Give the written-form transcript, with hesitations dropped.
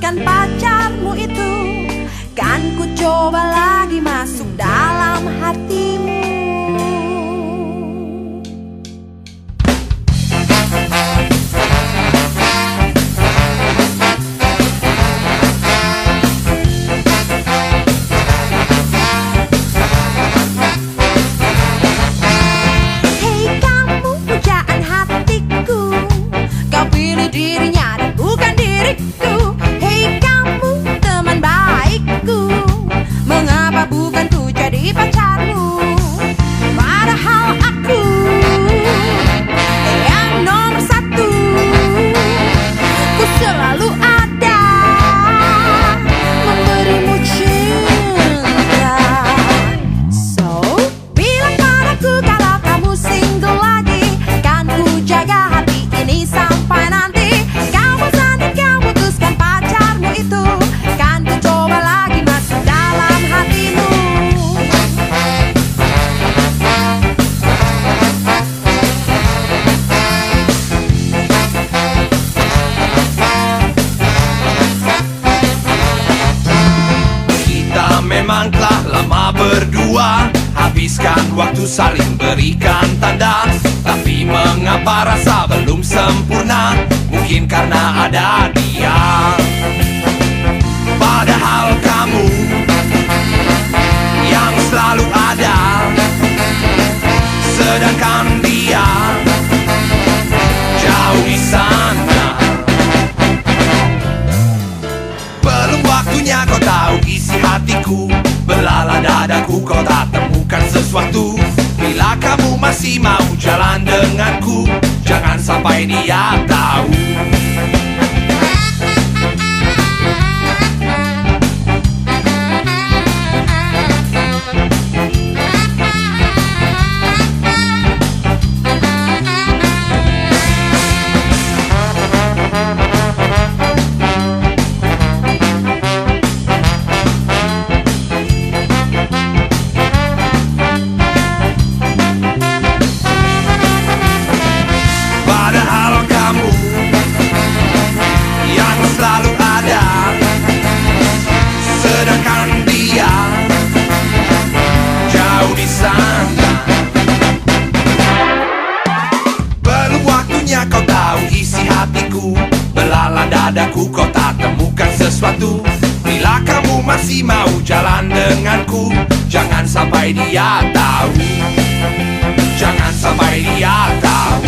putuskan pacarmu itu, kan ku coba lagi masuk dalam hatimu. Dirinya dan bukan diriku. Hei kamu teman baikku, mengapa bukan ku jadi pacarmu? Padahal aku yang nomor satu, ku selalu ada memberimu cinta. So, bilang padaku kalau kamu single lagi, kan ku jaga hati ini sampai nanti. Memang telah lama berdua, habiskan waktu saling berikan tanda. Tapi mengapa rasa belum sempurna? Mungkin karena ada dia. Padahal kamu yang selalu ada, sedangkan dia jauh di sana. Belum waktunya kau tahu isi hatiku, belala dadaku, kau tak temukan sesuatu. Bila kamu masih mau jalan denganku, jangan sampai dia tahu. Selalu ada, sedangkan dia jauh di sana. Belum waktunya kau tahu isi hatiku, belalang dadaku, kau tak temukan sesuatu. Bila kamu masih mau jalan denganku, jangan sampai dia tahu. Jangan sampai dia tahu.